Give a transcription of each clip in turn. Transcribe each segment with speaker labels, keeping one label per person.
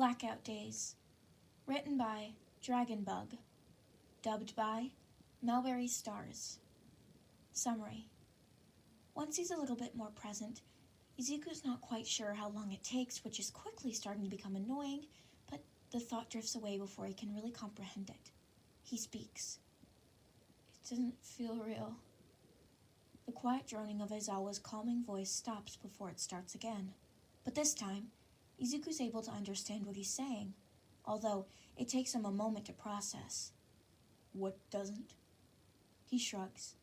Speaker 1: Blackout Days. Written by Dragonbug. Dubbed by Melberry Stars. Summary. Once he's a little bit more present, Izuku's not quite sure how long it takes, which is quickly starting to become annoying, but the thought drifts away before he can really comprehend it. He speaks. It doesn't feel real. The quiet droning of Aizawa's calming voice stops before it starts again. But this time, Izuku's able to understand what he's saying, although it takes him a moment to process. What doesn't? He shrugs.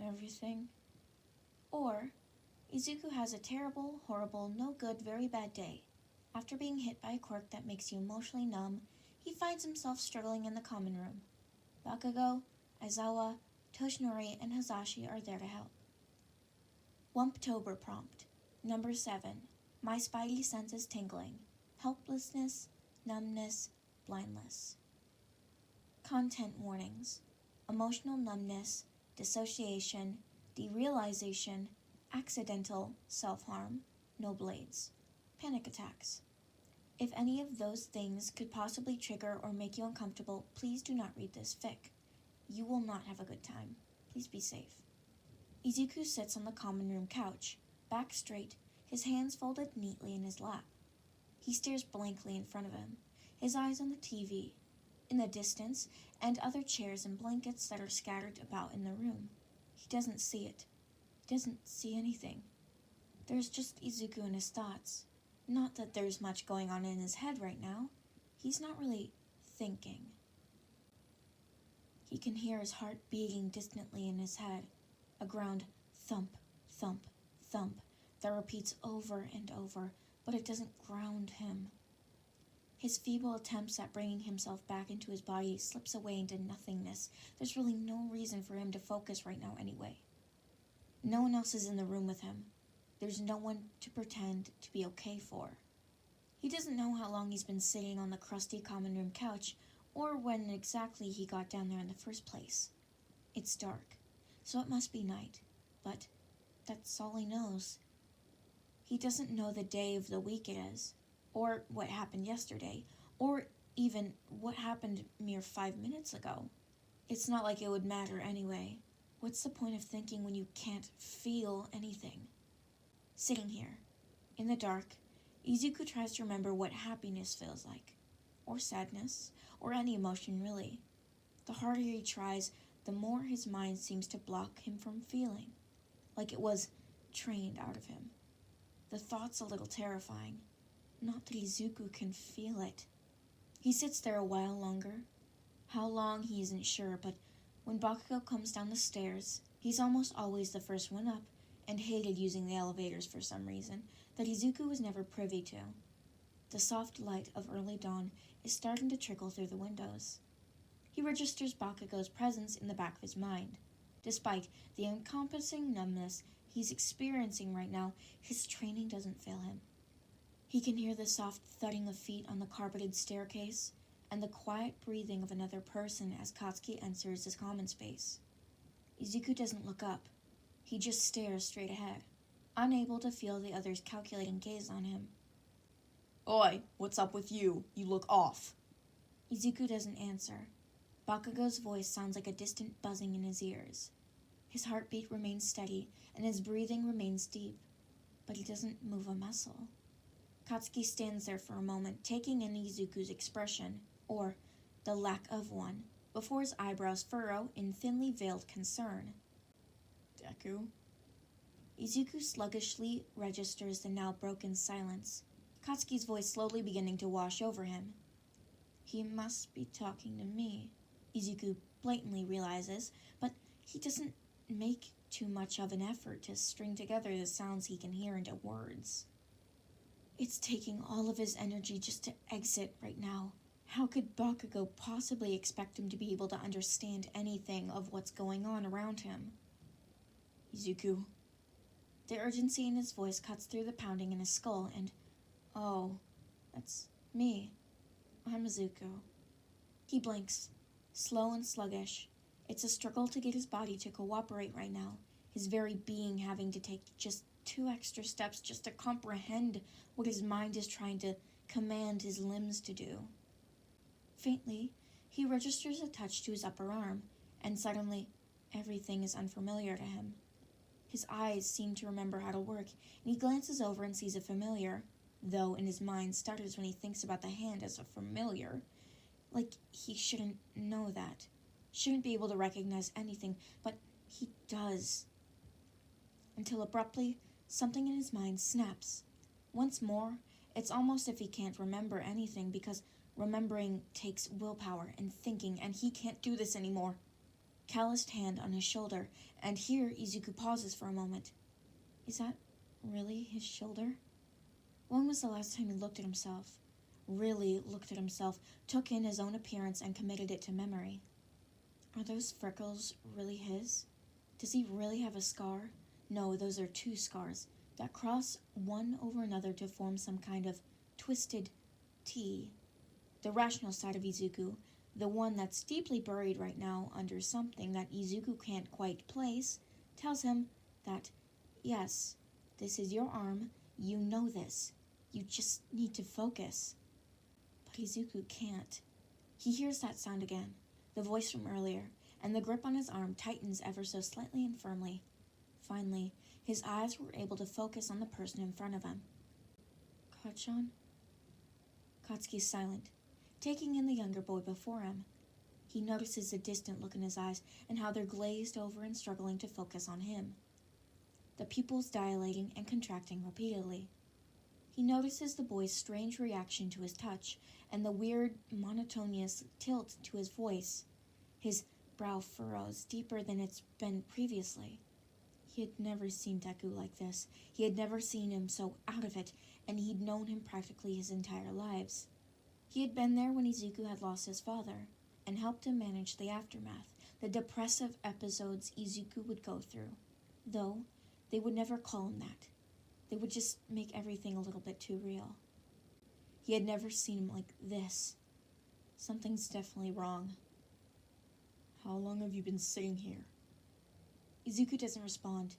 Speaker 1: Everything? Or, Izuku has a terrible, horrible, no good, very bad day. After being hit by a quirk that makes you emotionally numb, he finds himself struggling in the common room. Bakugou, Aizawa, Toshinori, and Hizashi are there to help. Wumptober prompt. Number 7. My spidey senses tingling. Helplessness, numbness, blindness. Content warnings. Emotional numbness, dissociation, derealization, accidental self-harm, no blades, panic attacks. If any of those things could possibly trigger or make you uncomfortable, please do not read this fic. You will not have a good time. Please be safe. Izuku sits on the common room couch, back straight, his hands folded neatly in his lap. He stares blankly in front of him, his eyes on the TV, in the distance, and other chairs and blankets that are scattered about in the room. He doesn't see it. He doesn't see anything. There's just Izuku and his thoughts. Not that there's much going on in his head right now. He's not really thinking. He can hear his heart beating distantly in his head, a ground thump, thump, thump that repeats over and over, but it doesn't ground him. His feeble attempts at bringing himself back into his body slips away into nothingness. There's really no reason for him to focus right now anyway. No one else is in the room with him. There's no one to pretend to be okay for. He doesn't know how long he's been sitting on the crusty common room couch, or when exactly he got down there in the first place. It's dark, so it must be night, but that's all he knows. He doesn't know the day of the week it is, or what happened yesterday, or even what happened mere 5 minutes ago. It's not like it would matter anyway. What's the point of thinking when you can't feel anything? Sitting here, in the dark, Izuku tries to remember what happiness feels like, or sadness, or any emotion really. The harder he tries, the more his mind seems to block him from feeling, like it was trained out of him. The thought's a little terrifying. Not that Izuku can feel it. He sits there a while longer. How long he isn't sure, but when Bakugou comes down the stairs, he's almost always the first one up, and hated using the elevators for some reason that Izuku was never privy to. The soft light of early dawn is starting to trickle through the windows. He registers Bakugou's presence in the back of his mind. Despite the encompassing numbness he's experiencing right now, his training doesn't fail him. He can hear the soft thudding of feet on the carpeted staircase and the quiet breathing of another person as Katsuki enters his common space. Izuku doesn't look up. He just stares straight ahead, unable to feel the other's calculating gaze on him.
Speaker 2: Oi, what's up with you? You look off.
Speaker 1: Izuku doesn't answer. Bakugou's voice sounds like a distant buzzing in his ears. His heartbeat remains steady, and his breathing remains deep, but he doesn't move a muscle. Katsuki stands there for a moment, taking in Izuku's expression, or the lack of one, before his eyebrows furrow in thinly veiled concern.
Speaker 2: Deku?
Speaker 1: Izuku sluggishly registers the now broken silence, Katsuki's voice slowly beginning to wash over him. He must be talking to me, Izuku blatantly realizes, but he doesn't make too much of an effort to string together the sounds he can hear into words. It's taking all of his energy just to exit right now. How could Bakugou possibly expect him to be able to understand anything of what's going on around him?
Speaker 2: Izuku.
Speaker 1: The urgency in his voice cuts through the pounding in his skull, and, oh, that's me. I'm Izuku. He blinks, slow and sluggish. It's a struggle to get his body to cooperate right now, his very being having to take just 2 extra steps just to comprehend what his mind is trying to command his limbs to do. Faintly, he registers a touch to his upper arm, and suddenly, everything is unfamiliar to him. His eyes seem to remember how to work, and he glances over and sees a familiar, though in his mind stutters when he thinks about the hand as a familiar. Like he shouldn't know that. Shouldn't be able to recognize anything, but he does. Until abruptly, something in his mind snaps. Once more, it's almost if he can't remember anything, because remembering takes willpower and thinking, and he can't do this anymore. Calloused hand on his shoulder, and here Izuku pauses for a moment. Is that really his shoulder? When was the last time he looked at himself? Really looked at himself, took in his own appearance, and committed it to memory. Are those freckles really his? Does he really have a scar? No, those are two scars that cross one over another to form some kind of twisted T. The rational side of Izuku, the one that's deeply buried right now under something that Izuku can't quite place, tells him that, yes, this is your arm, you know this, you just need to focus. But Izuku can't. He hears that sound again, the voice from earlier, and the grip on his arm tightens ever so slightly and firmly. Finally, his eyes were able to focus on the person in front of him. Kachan? Katsuki's silent, taking in the younger boy before him. He notices the distant look in his eyes and how they're glazed over and struggling to focus on him. The pupils dilating and contracting repeatedly. He notices the boy's strange reaction to his touch and the weird, monotonous tilt to his voice. His brow furrows deeper than it's been previously. He had never seen Deku like this. He had never seen him so out of it, and he'd known him practically his entire lives. He had been there when Izuku had lost his father, and helped him manage the aftermath, the depressive episodes Izuku would go through. Though, they would never call him that. They would just make everything a little bit too real. He had never seen him like this. Something's definitely wrong.
Speaker 2: How long have you been sitting here?
Speaker 1: Izuku doesn't respond.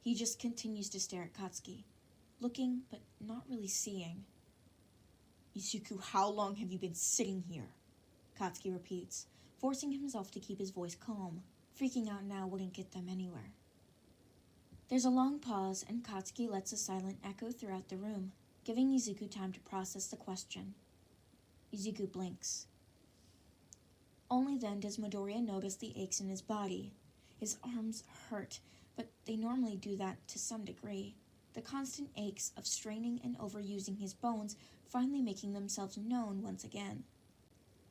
Speaker 1: He just continues to stare at Katsuki, looking but not really seeing.
Speaker 2: Izuku, how long have you been sitting here?
Speaker 1: Katsuki repeats, forcing himself to keep his voice calm. Freaking out now wouldn't get them anywhere. There's a long pause, and Katsuki lets a silent echo throughout the room, giving Izuku time to process the question. Izuku blinks. Only then does Midoriya notice the aches in his body. His arms hurt, but they normally do that to some degree. The constant aches of straining and overusing his bones finally making themselves known once again.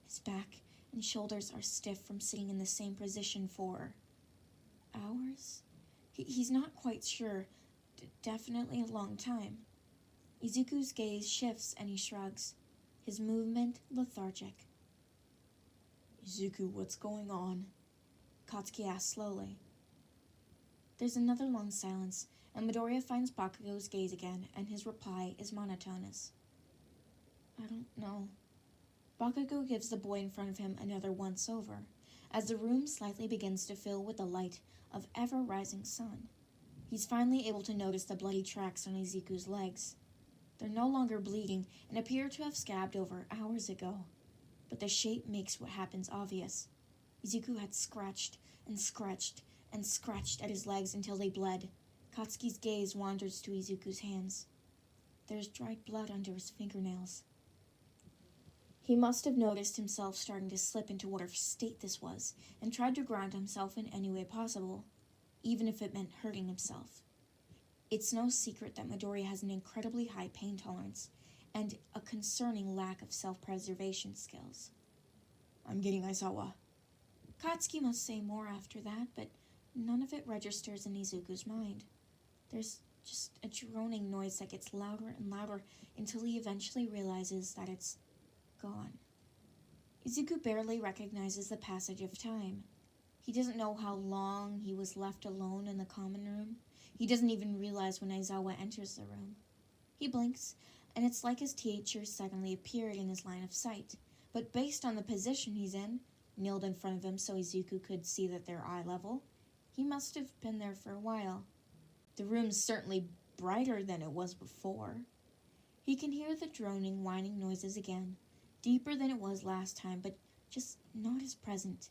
Speaker 1: His back and shoulders are stiff from sitting in the same position for hours? He's not quite sure. Definitely a long time. Izuku's gaze shifts and he shrugs, his movement lethargic.
Speaker 2: Izuku, what's going on?
Speaker 1: Katsuki asks slowly. There's another long silence, and Midoriya finds Bakugou's gaze again, and his reply is monotonous. I don't know. Bakugou gives the boy in front of him another once-over, as the room slightly begins to fill with the light of ever-rising sun. He's finally able to notice the bloody tracks on Izuku's legs. They're no longer bleeding and appear to have scabbed over hours ago, but the shape makes what happens obvious. Izuku had scratched and scratched and scratched at his legs until they bled. Katsuki's gaze wanders to Izuku's hands. There's dried blood under his fingernails. He must have noticed himself starting to slip into whatever state this was, and tried to ground himself in any way possible, even if it meant hurting himself. It's no secret that Midoriya has an incredibly high pain tolerance, and a concerning lack of self-preservation skills.
Speaker 2: I'm getting Aizawa.
Speaker 1: Katsuki must say more after that, but none of it registers in Izuku's mind. There's just a droning noise that gets louder and louder until he eventually realizes that it's gone. Izuku barely recognizes the passage of time. He doesn't know how long he was left alone in the common room. He doesn't even realize when Aizawa enters the room. He blinks, and it's like his teacher suddenly appeared in his line of sight. But based on the position he's in, kneeled in front of him so Izuku could see that they're eye level, he must have been there for a while.
Speaker 2: The room's certainly brighter than it was before.
Speaker 1: He can hear the droning, whining noises again, deeper than it was last time, but just not as present.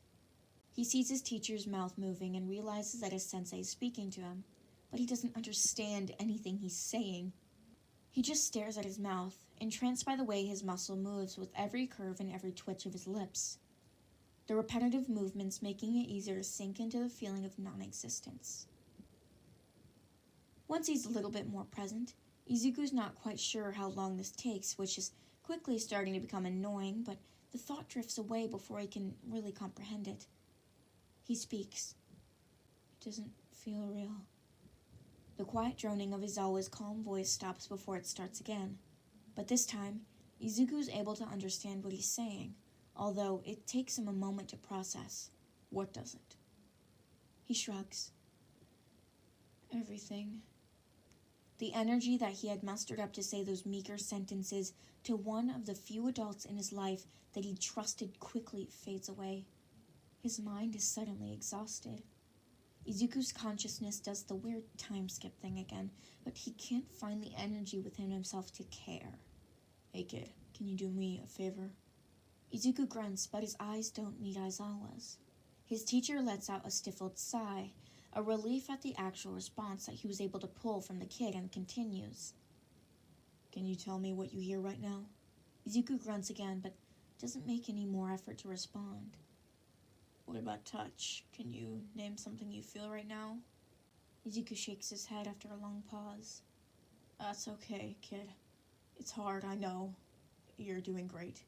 Speaker 1: He sees his teacher's mouth moving and realizes that his sensei is speaking to him, but he doesn't understand anything he's saying. He just stares at his mouth, entranced by the way his muscle moves with every curve and every twitch of his lips. The repetitive movements making it easier to sink into the feeling of non-existence. Once he's a little bit more present, Izuku's not quite sure how long this takes, which is quickly starting to become annoying, but the thought drifts away before he can really comprehend it. He speaks. It doesn't feel real. The quiet droning of Aizawa's calm voice stops before it starts again, but this time, Izuku's able to understand what he's saying, although it takes him a moment to process. What doesn't? He shrugs. Everything. The energy that he had mustered up to say those meager sentences to one of the few adults in his life that he trusted quickly fades away. His mind is suddenly exhausted. Izuku's consciousness does the weird time skip thing again, but he can't find the energy within himself to care.
Speaker 2: Hey kid, can you do me a favor?
Speaker 1: Izuku grunts, but his eyes don't meet Aizawa's. His teacher lets out a stifled sigh, a relief at the actual response that he was able to pull from the kid, and continues.
Speaker 2: Can you tell me what you hear right now?
Speaker 1: Izuku grunts again, but doesn't make any more effort to respond.
Speaker 2: What about touch? Can you name something you feel right now?
Speaker 1: Izuku shakes his head after a long pause.
Speaker 2: That's okay, kid. It's hard, I know. You're doing great.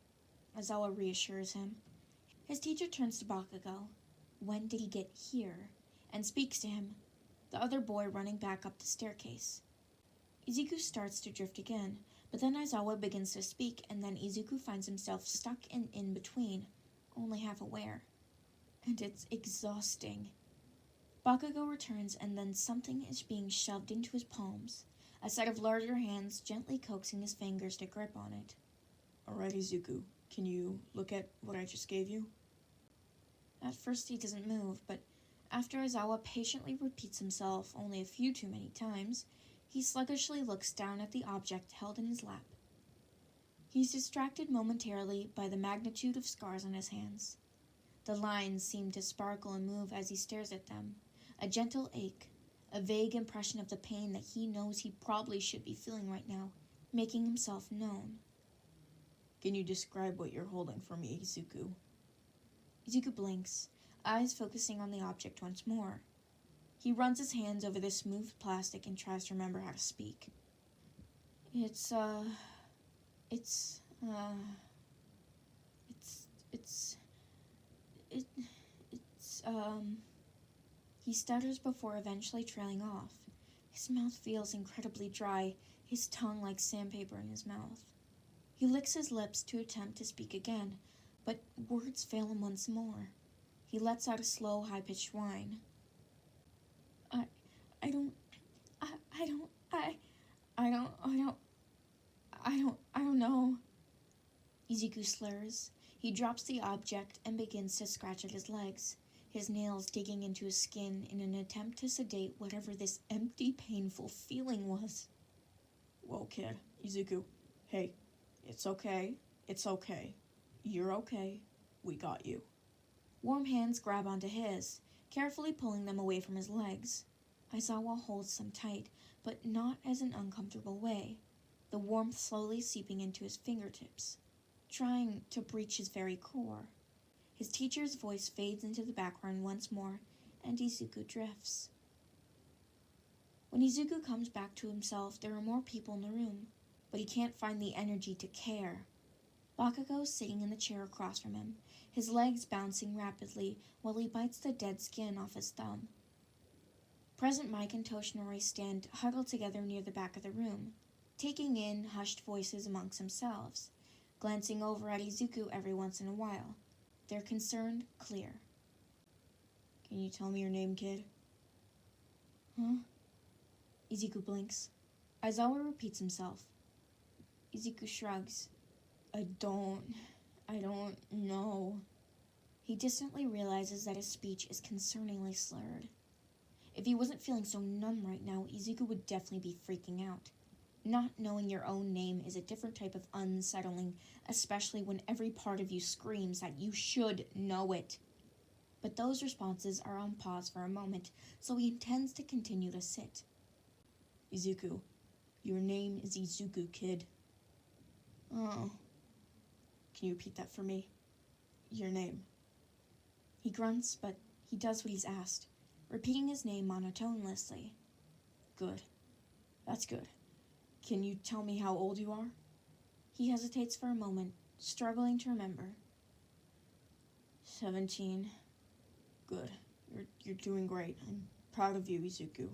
Speaker 1: Aizawa reassures him. His teacher turns to Bakugou. When did he get here? And speaks to him, the other boy running back up the staircase. Izuku starts to drift again, but then Aizawa begins to speak, and then Izuku finds himself stuck in between, only half aware. And it's exhausting. Bakugou returns, and then something is being shoved into his palms, a set of larger hands gently coaxing his fingers to grip on it.
Speaker 2: Alright, Izuku, can you look at what I just gave you?
Speaker 1: At first he doesn't move, but after Aizawa patiently repeats himself only a few too many times, he sluggishly looks down at the object held in his lap. He's distracted momentarily by the magnitude of scars on his hands. The lines seem to sparkle and move as he stares at them, a gentle ache, a vague impression of the pain that he knows he probably should be feeling right now, making himself known.
Speaker 2: Can you describe what you're holding for me, Izuku?
Speaker 1: Izuku blinks, eyes focusing on the object once more. He runs his hands over the smooth plastic and tries to remember how to speak. It's He stutters before eventually trailing off. His mouth feels incredibly dry, his tongue like sandpaper in his mouth. He licks his lips to attempt to speak again, but words fail him once more. He lets out a slow, high-pitched whine. I don't know. Izuku slurs. He drops the object and begins to scratch at his legs, his nails digging into his skin in an attempt to sedate whatever this empty, painful feeling was.
Speaker 2: Whoa, kid. Izuku. Hey, it's okay. It's okay. You're okay. We got you.
Speaker 1: Warm hands grab onto his, carefully pulling them away from his legs. Aizawa holds them tight, but not as an uncomfortable way, the warmth slowly seeping into his fingertips, trying to breach his very core. His teacher's voice fades into the background once more, and Izuku drifts. When Izuku comes back to himself, there are more people in the room, but he can't find the energy to care. Bakugou sitting in the chair across from him, his legs bouncing rapidly while he bites the dead skin off his thumb. Present Mike and Toshinori stand huddled together near the back of the room, taking in hushed voices amongst themselves, glancing over at Izuku every once in a while, their concern clear.
Speaker 2: Can you tell me your name, kid?
Speaker 1: Huh? Izuku blinks. Aizawa repeats himself. Izuku shrugs.
Speaker 2: I don't know.
Speaker 1: He distantly realizes that his speech is concerningly slurred. If he wasn't feeling so numb right now, Izuku would definitely be freaking out. Not knowing your own name is a different type of unsettling, especially when every part of you screams that you should know it. But those responses are on pause for a moment, so he intends to continue to sit.
Speaker 2: Izuku, your name is Izuku, kid.
Speaker 1: Oh.
Speaker 2: Can you repeat that for me? Your name.
Speaker 1: He grunts, but he does what he's asked, repeating his name monotonelessly.
Speaker 2: Good. That's good. Can you tell me how old you are?
Speaker 1: He hesitates for a moment, struggling to remember.
Speaker 2: 17. Good. You're doing great. I'm proud of you, Izuku.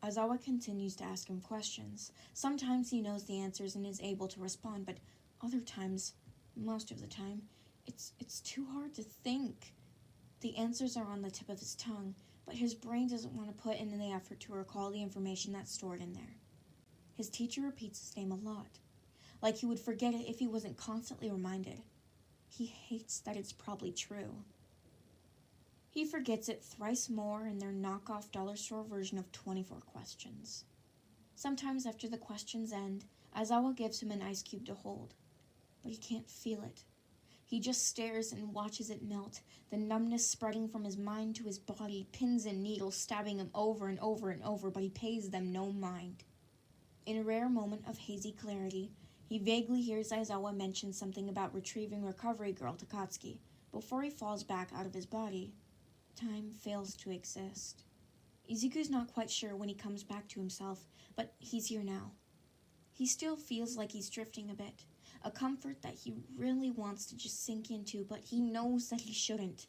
Speaker 1: Aizawa continues to ask him questions. Sometimes he knows the answers and is able to respond, but other times, most of the time, it's too hard to think. The answers are on the tip of his tongue, but his brain doesn't want to put in the effort to recall the information that's stored in there. His teacher repeats his name a lot, like he would forget it if he wasn't constantly reminded. He hates that it's probably true. He forgets it thrice more in their knockoff dollar store version of 24 questions. Sometimes after the questions end, Aizawa gives him an ice cube to hold, but he can't feel it. He just stares and watches it melt, the numbness spreading from his mind to his body, pins and needles stabbing him over and over and over, but he pays them no mind. In a rare moment of hazy clarity, he vaguely hears Aizawa mention something about retrieving recovery girl Takatsuki before he falls back out of his body. Time fails to exist. Izuku's not quite sure when he comes back to himself, but he's here now. He still feels like he's drifting a bit, a comfort that he really wants to just sink into, but he knows that he shouldn't.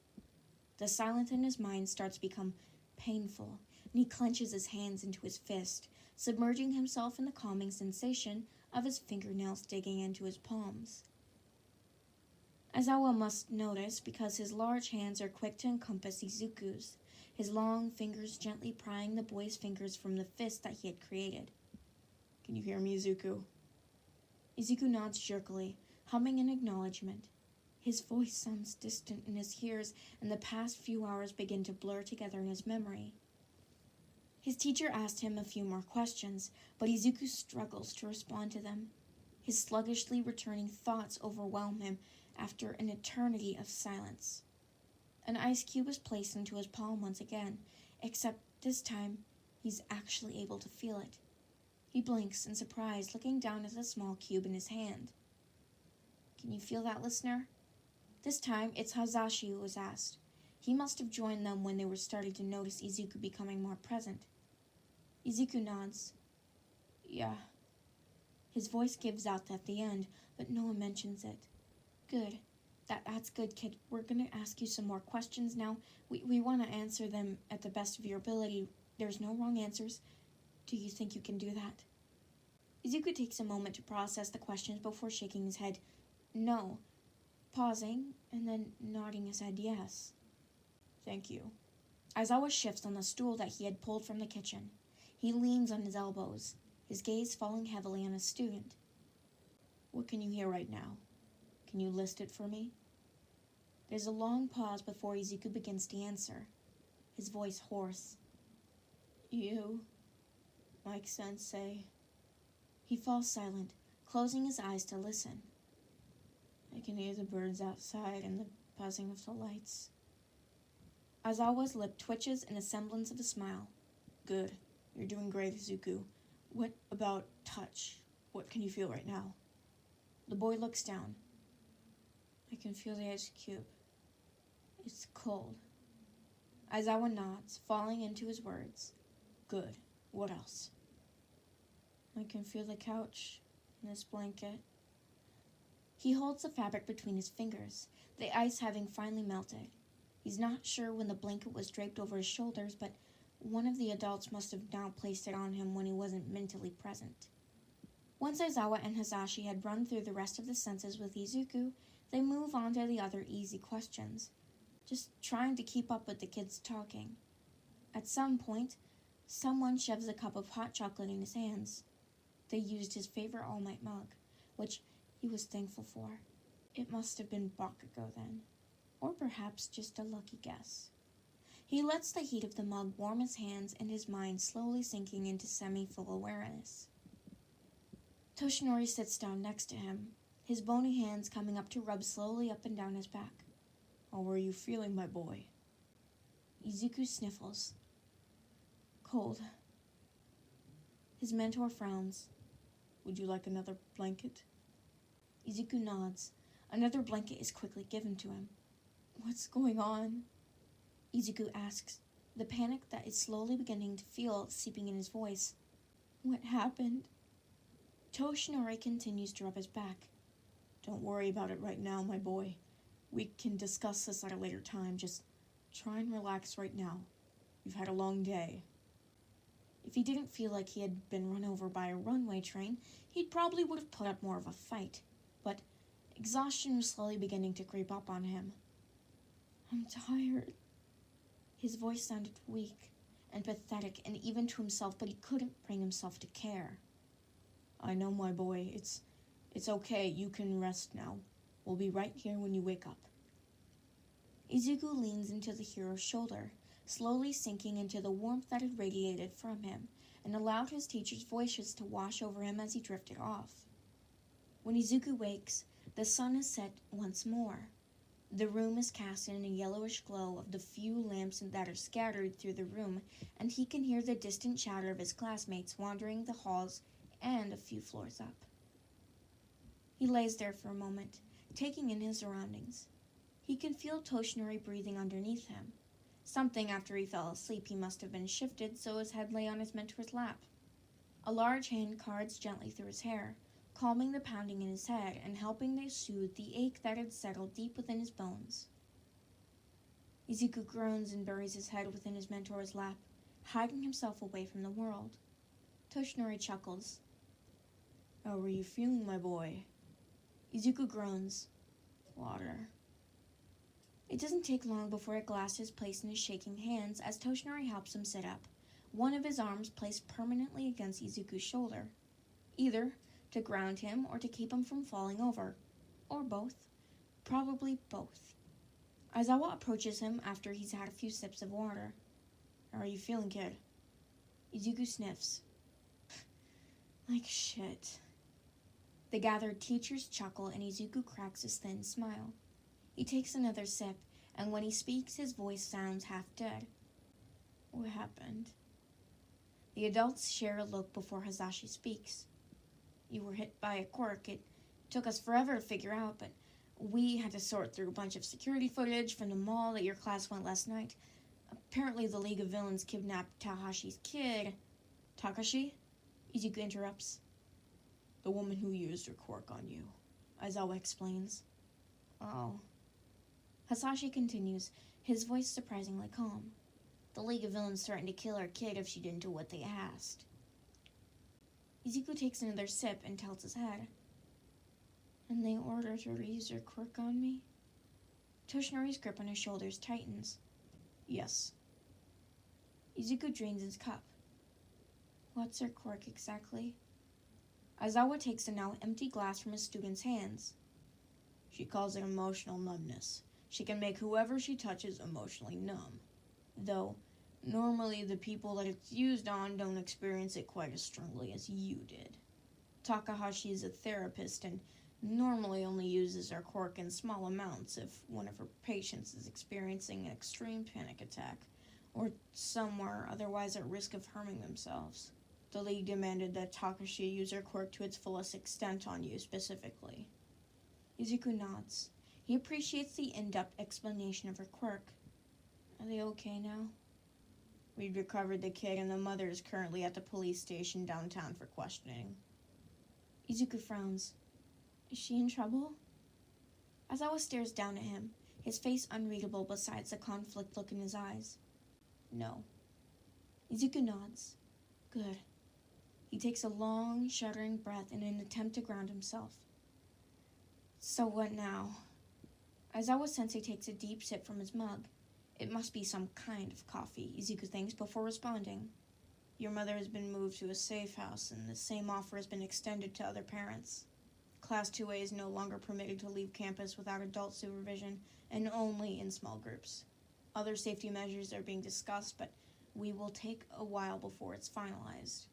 Speaker 1: The silence in his mind starts to become painful, and he clenches his hands into his fist, submerging himself in the calming sensation of his fingernails digging into his palms. Aizawa must notice because his large hands are quick to encompass Izuku's, his long fingers gently prying the boy's fingers from the fist that he had created.
Speaker 2: Can you hear me, Izuku?
Speaker 1: Izuku nods jerkily, humming in acknowledgement. His voice sounds distant in his ears, and the past few hours begin to blur together in his memory. His teacher asked him a few more questions, but Izuku struggles to respond to them. His sluggishly returning thoughts overwhelm him after an eternity of silence. An ice cube is placed into his palm once again, except this time he's actually able to feel it. He blinks in surprise, looking down at the small cube in his hand. Can you feel that, listener? This time, it's Hizashi who was asked. He must have joined them when they were starting to notice Izuku becoming more present. Izuku nods. Yeah. His voice gives out at the end, but no one mentions it. Good. That's good, kid. We're going to ask you some more questions now. We want to answer them at the best of your ability. There's no wrong answers. Do you think you can do that? Izuku takes a moment to process the questions before shaking his head no, pausing, and then nodding his head yes.
Speaker 2: Thank you.
Speaker 1: Aizawa shifts on the stool that he had pulled from the kitchen. He leans on his elbows, his gaze falling heavily on his student.
Speaker 2: What can you hear right now? Can you list it for me?
Speaker 1: There's a long pause before Izuku begins to answer, his voice hoarse.
Speaker 2: You, Mike-sensei.
Speaker 1: He falls silent, closing his eyes to listen.
Speaker 2: I can hear the birds outside and the buzzing of the lights.
Speaker 1: Aizawa's lip twitches in a semblance of a smile.
Speaker 2: Good. You're doing great, Izuku. What about touch? What can you feel right now?
Speaker 1: The boy looks down.
Speaker 2: I can feel the ice cube. It's cold.
Speaker 1: Aizawa nods, falling into his words.
Speaker 2: Good. What else? I can feel the couch and this blanket.
Speaker 1: He holds the fabric between his fingers, the ice having finally melted. He's not sure when the blanket was draped over his shoulders, but one of the adults must have now placed it on him when he wasn't mentally present. Once Aizawa and Hizashi had run through the rest of the senses with Izuku, they move on to the other easy questions, just trying to keep up with the kids talking. At some point, someone shoves a cup of hot chocolate in his hands. They used his favorite All Might mug, which he was thankful for. It must have been Bakugou then, or perhaps just a lucky guess. He lets the heat of the mug warm his hands and his mind slowly sinking into semi-full awareness. Toshinori sits down next to him, his bony hands coming up to rub slowly up and down his back.
Speaker 2: How are you feeling, my boy?
Speaker 1: Izuku sniffles. Cold. His mentor frowns.
Speaker 2: Would you like another blanket?
Speaker 1: Izuku nods. Another blanket is quickly given to him. What's going on? Izuku asks, the panic that is slowly beginning to feel seeping in his voice. What happened? Toshinori continues to rub his back.
Speaker 2: Don't worry about it right now, my boy. We can discuss this at a later time. Just try and relax right now. You've had a long day.
Speaker 1: If he didn't feel like he had been run over by a runway train, he probably would have put up more of a fight. But exhaustion was slowly beginning to creep up on him. I'm tired. His voice sounded weak and pathetic, and even to himself, but he couldn't bring himself to care.
Speaker 2: I know, my boy. It's okay. You can rest now. We'll be right here when you wake up.
Speaker 1: Izuku leans into the hero's shoulder, slowly sinking into the warmth that had radiated from him, and allowed his teacher's voices to wash over him as he drifted off. When Izuku wakes, the sun is set once more. The room is cast in a yellowish glow of the few lamps that are scattered through the room, and he can hear the distant chatter of his classmates wandering the halls and a few floors up. He lays there for a moment, taking in his surroundings. He can feel Toshinori breathing underneath him. Something after he fell asleep he must have been shifted so his head lay on his mentor's lap. A large hand cards gently through his hair, calming the pounding in his head and helping to soothe the ache that had settled deep within his bones. Izuku groans and buries his head within his mentor's lap, hiding himself away from the world. Toshinori chuckles.
Speaker 2: How are you feeling, my boy?
Speaker 1: Izuku groans. Water. It doesn't take long before a glass is placed in his shaking hands as Toshinori helps him sit up, one of his arms placed permanently against Izuku's shoulder, either to ground him or to keep him from falling over, or both. Probably both. Aizawa approaches him after he's had a few sips of water.
Speaker 2: How are you feeling, kid?
Speaker 1: Izuku sniffs. Like shit. The gathered teachers chuckle and Izuku cracks his thin smile. He takes another sip, and when he speaks, his voice sounds half dead. What happened? The adults share a look before Hizashi speaks. You were hit by a quirk. It took us forever to figure out, but we had to sort through a bunch of security footage from the mall that your class went last night. Apparently the League of Villains kidnapped Tahashi's kid. Takashi? Izuku interrupts.
Speaker 2: The woman who used her quirk on you, Aizawa explains.
Speaker 1: Oh. Hizashi continues, his voice surprisingly calm. The League of Villains threatened to kill our kid if she didn't do what they asked. Izuku takes another sip and tilts his head. And they ordered her to use her quirk on me? Toshinori's grip on his shoulders tightens.
Speaker 2: Yes.
Speaker 1: Izuku drains his cup. What's her quirk exactly? Aizawa takes a now empty glass from his student's hands.
Speaker 2: She calls it emotional numbness. She can make whoever she touches emotionally numb. Though, normally the people that it's used on don't experience it quite as strongly as you did. Takahashi is a therapist and normally only uses her quirk in small amounts if one of her patients is experiencing an extreme panic attack or somewhere otherwise at risk of harming themselves. The League demanded that Takashi use her quirk to its fullest extent on you specifically.
Speaker 1: Izuku nods. He appreciates the in-depth explanation of her quirk. Are they okay now?
Speaker 2: We've recovered the kid and the mother is currently at the police station downtown for questioning.
Speaker 1: Izuku frowns. Is she in trouble? Aizawa stares down at him, his face unreadable besides the conflict look in his eyes. No. Izuku nods. Good. He takes a long, shuddering breath in an attempt to ground himself. So what now? Aizawa-sensei takes a deep sip from his mug. It must be some kind of coffee, Izuku thinks before responding. Your mother has been moved to a safe house, and the same offer has been extended to other parents. Class 2A is no longer permitted to leave campus without adult supervision, and only in small groups. Other safety measures are being discussed, but we will take a while before it's finalized.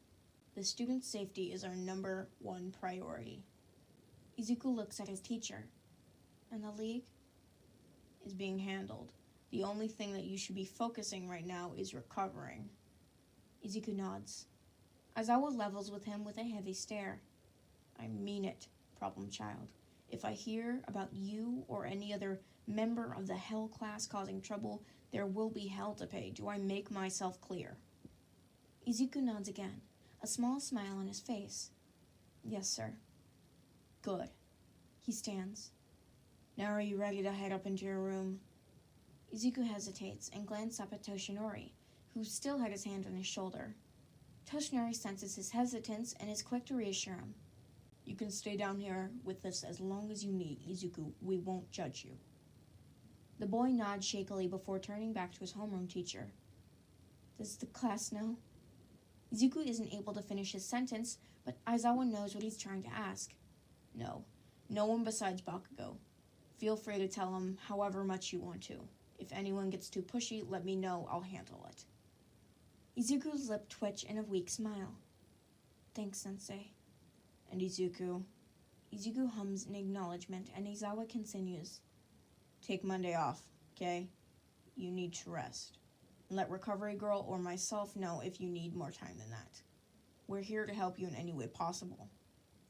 Speaker 2: The student's safety is our number one priority.
Speaker 1: Izuku looks at his teacher. And the league?
Speaker 2: Is being handled. The only thing that you should be focusing right now is recovering.
Speaker 1: Izuku nods. Aizawa levels with him with a heavy stare.
Speaker 2: I mean it, problem child. If I hear about you or any other member of the hell class causing trouble, there will be hell to pay. Do I make myself clear?
Speaker 1: Izuku nods again, a small smile on his face.
Speaker 2: Yes, sir. Good.
Speaker 1: He stands.
Speaker 2: Now are you ready to head up into your room?
Speaker 1: Izuku hesitates and glances up at Toshinori, who still had his hand on his shoulder. Toshinori senses his hesitance and is quick to reassure him.
Speaker 2: You can stay down here with us as long as you need, Izuku. We won't judge you.
Speaker 1: The boy nods shakily before turning back to his homeroom teacher. Does the class know? Izuku isn't able to finish his sentence, but Aizawa knows what he's trying to ask.
Speaker 2: No. No one besides Bakugou. Feel free to tell him however much you want to. If anyone gets too pushy, let me know. I'll handle it.
Speaker 1: Izuku's lip twitch in a weak smile. Thanks, Sensei.
Speaker 2: And Izuku?
Speaker 1: Izuku hums in acknowledgement, and Aizawa continues.
Speaker 2: Take Monday off, okay? You need to rest. And let Recovery Girl or myself know if you need more time than that. We're here to help you in any way possible.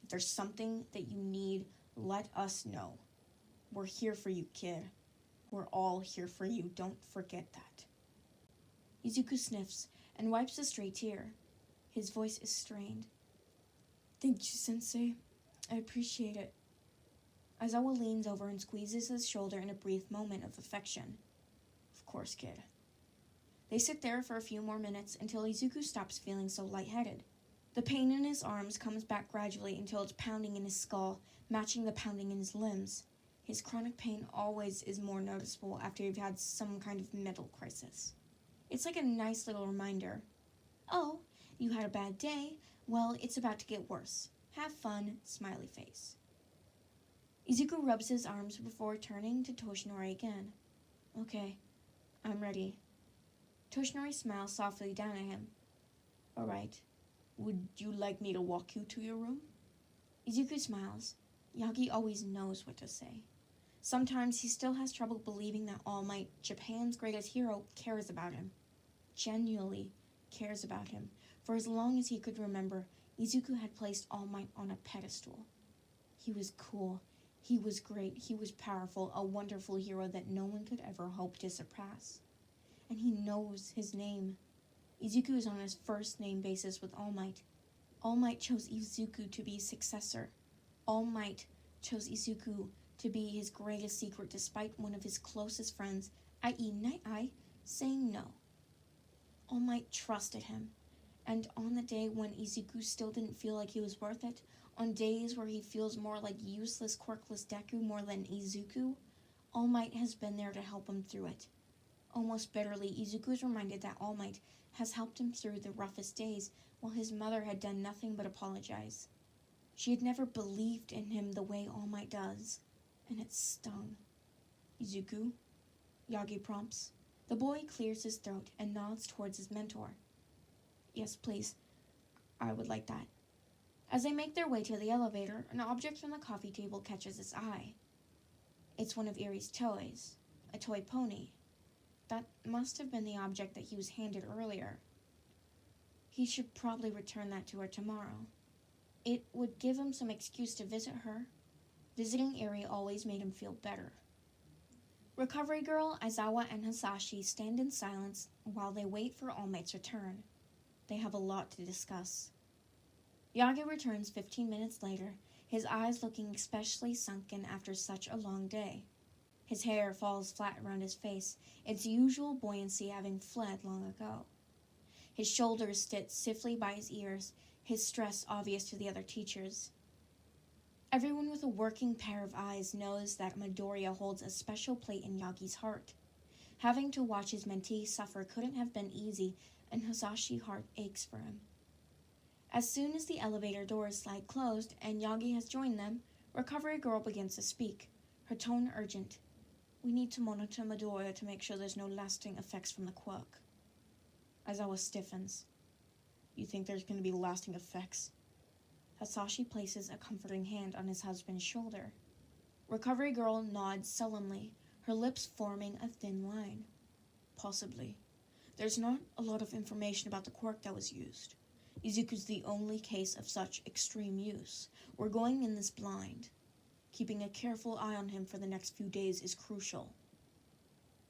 Speaker 2: If there's something that you need, let us know. We're here for you, kid. We're all here for you. Don't forget that.
Speaker 1: Izuku sniffs and wipes a stray tear. His voice is strained. Thank you, Sensei. I appreciate it. Aizawa leans over and squeezes his shoulder in a brief moment of affection.
Speaker 2: Of course, kid.
Speaker 1: They sit there for a few more minutes until Izuku stops feeling so lightheaded. The pain in his arms comes back gradually until it's pounding in his skull, matching the pounding in his limbs. His chronic pain always is more noticeable after you've had some kind of mental crisis. It's like a nice little reminder. Oh, you had a bad day? Well, it's about to get worse. Have fun, smiley face. Izuku rubs his arms before turning to Toshinori again. Okay, I'm ready. Toshinori smiles softly down at him.
Speaker 2: All right. Would you like me to walk you to your room?
Speaker 1: Izuku smiles. Yagi always knows what to say. Sometimes he still has trouble believing that All Might, Japan's greatest hero, cares about him. Genuinely cares about him. For as long as he could remember, Izuku had placed All Might on a pedestal. He was cool. He was great. He was powerful, a wonderful hero that no one could ever hope to surpass. And he knows his name. Izuku is on his first name basis with All Might. All Might chose Izuku to be his successor. All Might chose Izuku to be his greatest secret despite one of his closest friends, i.e. Night-Eye, saying no. All Might trusted him. And on the day when Izuku still didn't feel like he was worth it, on days where he feels more like useless, quirkless Deku more than Izuku, All Might has been there to help him through it. Almost bitterly, Izuku is reminded that All Might has helped him through the roughest days while his mother had done nothing but apologize. She had never believed in him the way All Might does, and it stung. Izuku? Yagi prompts. The boy clears his throat and nods towards his mentor. Yes, please. I would like that. As they make their way to the elevator, an object from the coffee table catches his eye. It's one of Erie's toys, a toy pony. That must have been the object that he was handed earlier. He should probably return that to her tomorrow. It would give him some excuse to visit her. Visiting Irie always made him feel better. Recovery Girl, Aizawa, and Hizashi stand in silence while they wait for All Might's return. They have a lot to discuss. Yagi returns 15 minutes later, his eyes looking especially sunken after such a long day. His hair falls flat around his face, its usual buoyancy having fled long ago. His shoulders sit stiffly by his ears, his stress obvious to the other teachers. Everyone with a working pair of eyes knows that Midoriya holds a special place in Yagi's heart. Having to watch his mentee suffer couldn't have been easy, and Hizashi's heart aches for him. As soon as the elevator doors slide closed and Yagi has joined them, Recovery Girl begins to speak, her tone urgent. We need to monitor Midoriya to make sure there's no lasting effects from the quirk. Aizawa stiffens.
Speaker 2: You think there's going to be lasting effects?
Speaker 1: Hizashi places a comforting hand on his husband's shoulder. Recovery Girl nods solemnly, her lips forming a thin line.
Speaker 2: Possibly. There's not a lot of information about the quirk that was used. Izuku's the only case of such extreme use. We're going in this blind. Keeping a careful eye on him for the next few days is crucial.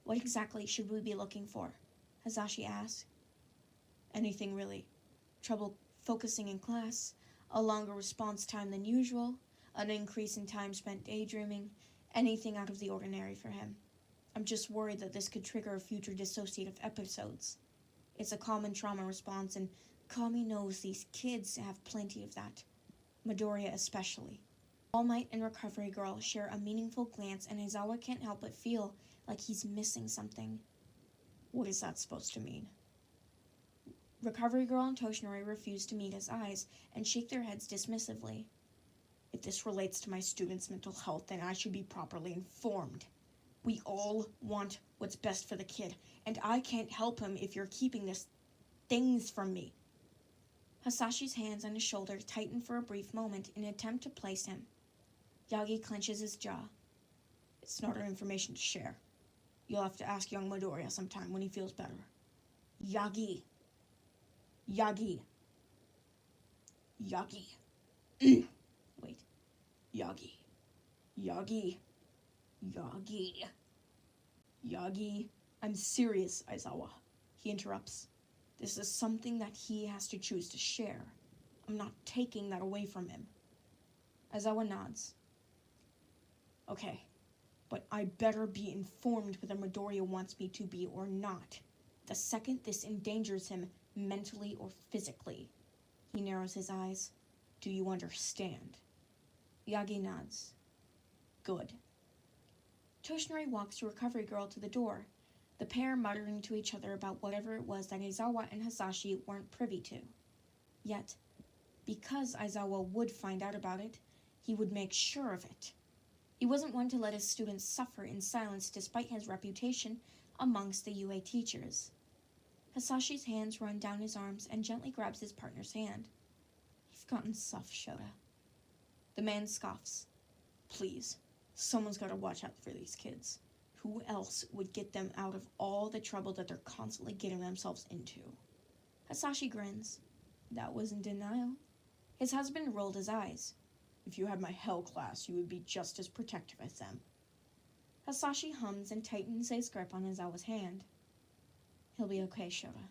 Speaker 1: What exactly should we be looking for? Hizashi asked.
Speaker 2: Anything really. Trouble focusing in class, a longer response time than usual, an increase in time spent daydreaming, anything out of the ordinary for him. I'm just worried that this could trigger future dissociative episodes. It's a common trauma response, and Kami knows these kids have plenty of that. Midoriya especially.
Speaker 1: All Might and Recovery Girl share a meaningful glance, and Aizawa can't help but feel like he's missing something.
Speaker 2: What is that supposed to mean?
Speaker 1: Recovery Girl and Toshinori refuse to meet his eyes and shake their heads dismissively.
Speaker 2: If this relates to my student's mental health, then I should be properly informed. We all want what's best for the kid, and I can't help him if you're keeping these things from me.
Speaker 1: Hisashi's hands on his shoulder tighten for a brief moment in an attempt to place him. Yagi clenches his jaw.
Speaker 2: It's not our information to share. You'll have to ask young Midoriya sometime when he feels better. Yagi. Yagi. Yagi. Wait. Yagi. Yagi. Yagi. Yagi. I'm serious, Aizawa. He interrupts. This is something that he has to choose to share. I'm not taking that away from him.
Speaker 1: Aizawa nods.
Speaker 2: Okay, but I better be informed whether Midoriya wants me to be or not. The second this endangers him mentally or physically. He narrows his eyes. Do you understand?
Speaker 1: Yagi nods.
Speaker 2: Good.
Speaker 1: Toshinori walks the Recovery Girl to the door, the pair muttering to each other about whatever it was that Aizawa and Hizashi weren't privy to. Yet, because Aizawa would find out about it, he would make sure of it. He wasn't one to let his students suffer in silence despite his reputation amongst the UA teachers. Hisashi's hands run down his arms and gently grabs his partner's hand.
Speaker 2: You've gotten soft, Shota. The man scoffs. Please, someone's got to watch out for these kids. Who else would get them out of all the trouble that they're constantly getting themselves into?
Speaker 1: Hizashi grins. That was in denial. His husband rolled his eyes.
Speaker 2: If you had my hell class, you would be just as protective as them.
Speaker 1: Hizashi hums and tightens his grip on Aizawa's hand.
Speaker 2: He'll be okay, Shota.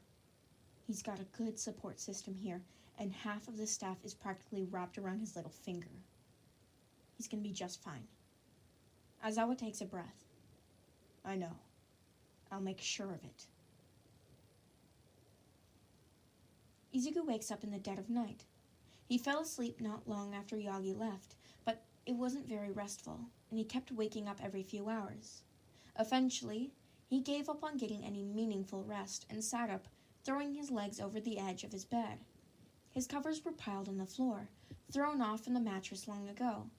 Speaker 2: He's got a good support system here, and half of the staff is practically wrapped around his little finger. He's gonna be just fine.
Speaker 1: Aizawa takes a breath.
Speaker 2: I know. I'll make sure of it.
Speaker 1: Izuku wakes up in the dead of night. He fell asleep not long after Yagi left, but it wasn't very restful, and he kept waking up every few hours. Eventually, he gave up on getting any meaningful rest and sat up, throwing his legs over the edge of his bed. His covers were piled on the floor, thrown off from the mattress long ago.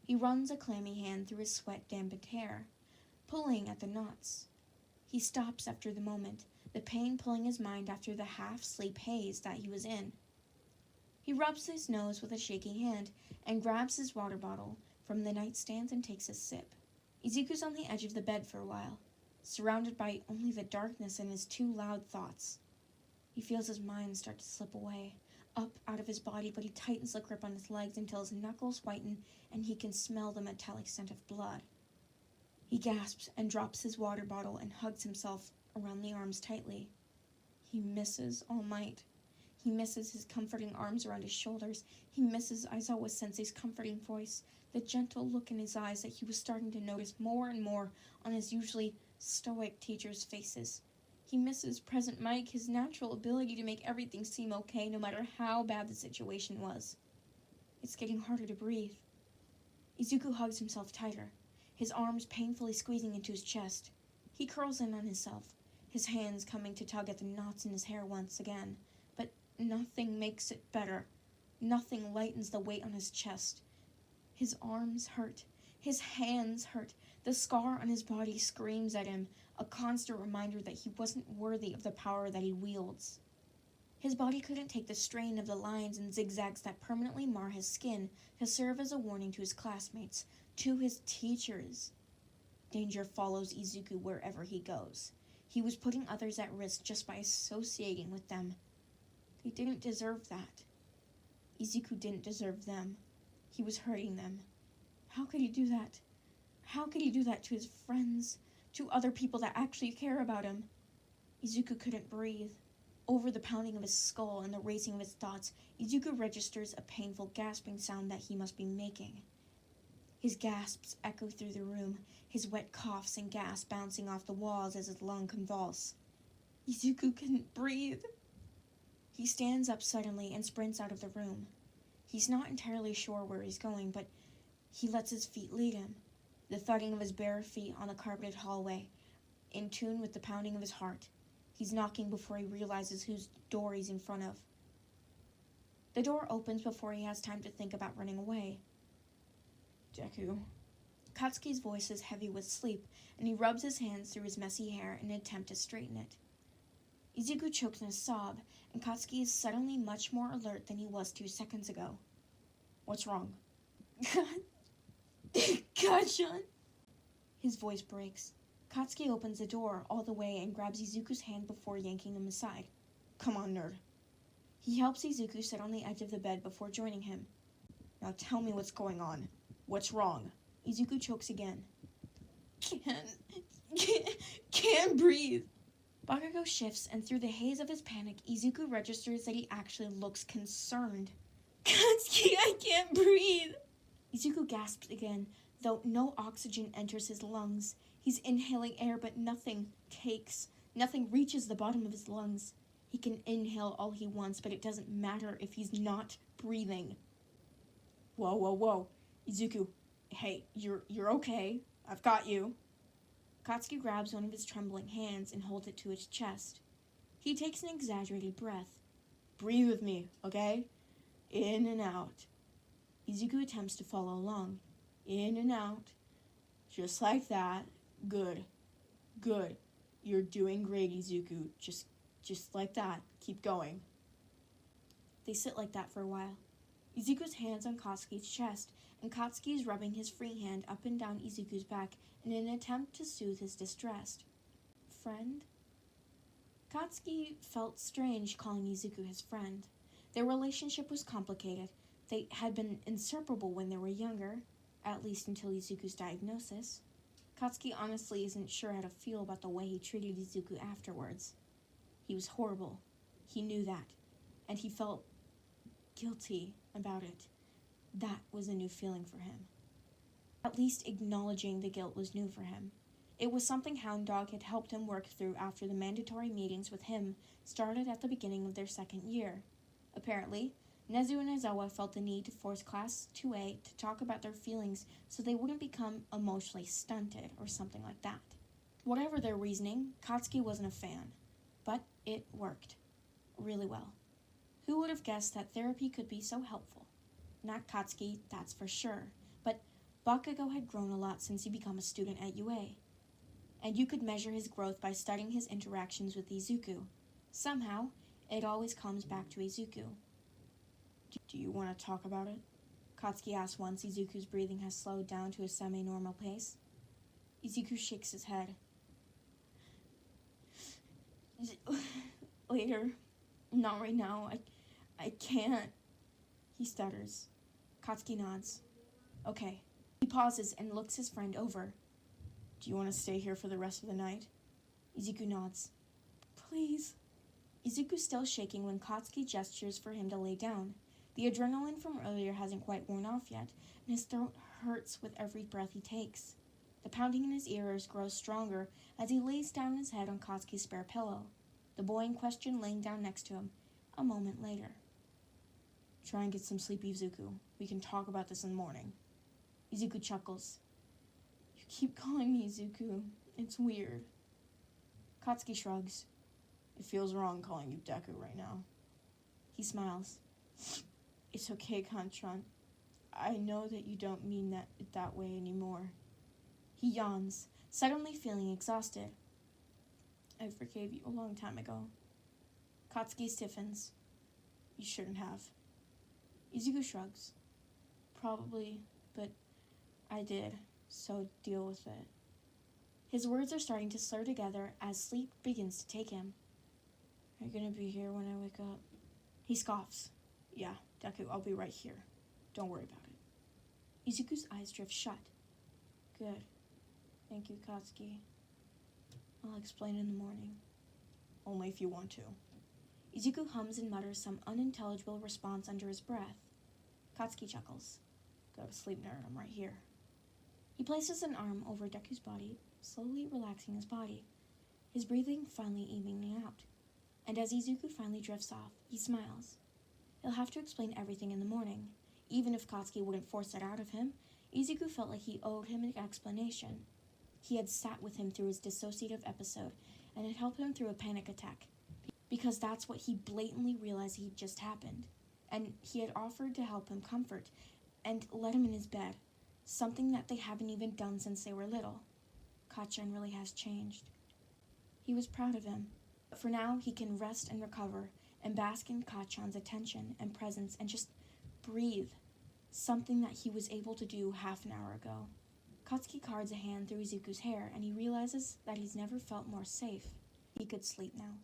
Speaker 1: He runs a clammy hand through his sweat-dampened hair, pulling at the knots. He stops after the moment, the pain pulling his mind after the half-sleep haze that he was in. He rubs his nose with a shaking hand and grabs his water bottle from the nightstand and takes a sip. Izuku's on the edge of the bed for a while, surrounded by only the darkness and his two loud thoughts. He feels his mind start to slip away, up out of his body, but he tightens the grip on his legs until his knuckles whiten and he can smell the metallic scent of blood. He gasps and drops his water bottle and hugs himself around the arms tightly. He misses All Might. He misses his comforting arms around his shoulders. He misses Aizawa Sensei's comforting voice, the gentle look in his eyes that he was starting to notice more and more on his usually stoic teachers' faces. He misses Present Mike, his natural ability to make everything seem okay no matter how bad the situation was. It's getting harder to breathe. Izuku hugs himself tighter, his arms painfully squeezing into his chest. He curls in on himself, his hands coming to tug at the knots in his hair once again, but nothing makes it better. Nothing lightens the weight on his chest. His arms hurt. His hands hurt. The scar on his body screams at him, a constant reminder that he wasn't worthy of the power that he wields. His body couldn't take the strain of the lines and zigzags that permanently mar his skin to serve as a warning to his classmates, to his teachers. Danger follows Izuku wherever he goes. He was putting others at risk just by associating with them. They didn't deserve that. Izuku didn't deserve them. He was hurting them. How could he do that? How could he do that to his friends, to other people that actually care about him? Izuku couldn't breathe. Over the pounding of his skull and the racing of his thoughts, Izuku registers a painful gasping sound that he must be making. His gasps echo through the room, his wet coughs and gasps bouncing off the walls as his lung convulse. Izuku couldn't breathe. He stands up suddenly and sprints out of the room. He's not entirely sure where he's going, but he lets his feet lead him. The thudding of his bare feet on the carpeted hallway, in tune with the pounding of his heart. He's knocking before he realizes whose door he's in front of. The door opens before he has time to think about running away. Deku. Katsuki's voice is heavy with sleep, and he rubs his hands through his messy hair in an attempt to straighten it. Izuku chokes in a sob, and Katsuki is suddenly much more alert than he was 2 seconds ago. What's wrong? God, Sean. His voice breaks. Katsuki opens the door all the way and grabs Izuku's hand before yanking him aside. Come on, nerd. He helps Izuku sit on the edge of the bed before joining him. Now tell me what's going on. What's wrong? Izuku chokes again. Can't breathe. Bakugou shifts, and through the haze of his panic, Izuku registers that he actually looks concerned. Katsuki, I can't breathe. Izuku gasps again, though no oxygen enters his lungs. He's inhaling air, but nothing reaches the bottom of his lungs. He can inhale all he wants, but it doesn't matter if he's not breathing. Whoa. Izuku, hey, you're okay. I've got you. Katsuki grabs one of his trembling hands and holds it to his chest. He takes an exaggerated breath. Breathe with me, okay? In and out. Izuku attempts to follow along. In and out. Just like that. Good. You're doing great, Izuku. Just like that. Keep going. They sit like that for a while. Izuku's hands on Katsuki's chest, and Katsuki is rubbing his free hand up and down Izuku's back in an attempt to soothe his distress. Friend? Katsuki felt strange calling Izuku his friend. Their relationship was complicated. They had been inseparable when they were younger, at least until Izuku's diagnosis. Katsuki honestly isn't sure how to feel about the way he treated Izuku afterwards. He was horrible. He knew that, and he felt guilty about it. That was a new feeling for him. At least acknowledging the guilt was new for him. It was something Hound Dog had helped him work through after the mandatory meetings with him started at the beginning of their 2nd year. Apparently, Nezu and Aizawa felt the need to force Class 2A to talk about their feelings so they wouldn't become emotionally stunted or something like that. Whatever their reasoning, Katsuki wasn't a fan, but it worked really well. Who would have guessed that therapy could be so helpful? Not Katsuki, that's for sure, but Bakugou had grown a lot since he became a student at UA. And you could measure his growth by studying his interactions with Izuku. Somehow, it always comes back to Izuku. Do you want to talk about it? Katsuki asked once Izuku's breathing has slowed down to a semi-normal pace. Izuku shakes his head. Later. Not right now. I can't. He stutters. Katsuki nods. Okay. He pauses and looks his friend over. Do you want to stay here for the rest of the night? Izuku nods. Please. Izuku's still shaking when Katsuki gestures for him to lay down. The adrenaline from earlier hasn't quite worn off yet, and his throat hurts with every breath he takes. The pounding in his ears grows stronger as he lays down his head on Katsuki's spare pillow, the boy in question laying down next to him a moment later. Try and get some sleep, Izuku. We can talk about this in the morning. Izuku chuckles. You keep calling me Izuku. It's weird. Katsuki shrugs. It feels wrong calling you Deku right now. He smiles. It's okay, Kanchan. I know that you don't mean that way anymore. He yawns, suddenly feeling exhausted. I forgave you a long time ago. Katsuki stiffens.
Speaker 2: You shouldn't have.
Speaker 1: Izuku shrugs. Probably, but I did, so deal with it. His words are starting to slur together as sleep begins to take him. Are you gonna be here when I wake up? He scoffs.
Speaker 2: Yeah, Deku, I'll be right here. Don't worry about it.
Speaker 1: Izuku's eyes drift shut. Good. Thank you, Katsuki. I'll explain in the morning.
Speaker 2: Only if you want to.
Speaker 1: Izuku hums and mutters some unintelligible response under his breath. Katsuki chuckles.
Speaker 2: Go to sleep, nerd. I'm right here.
Speaker 1: He places an arm over Deku's body, slowly relaxing his body, his breathing finally evening out. And as Izuku finally drifts off, he smiles. He'll have to explain everything in the morning. Even if Katsuki wouldn't force it out of him, Izuku felt like he owed him an explanation. He had sat with him through his dissociative episode and had helped him through a panic attack, because that's what he blatantly realized he'd just happened. And he had offered to help him comfort and let him in his bed, something that they haven't even done since they were little. Kacchan really has changed. He was proud of him, but for now he can rest and recover and bask in Kacchan's attention and presence and just breathe, something that he was able to do half an hour ago. Katsuki cards a hand through Izuku's hair and he realizes that he's never felt more safe. He could sleep now.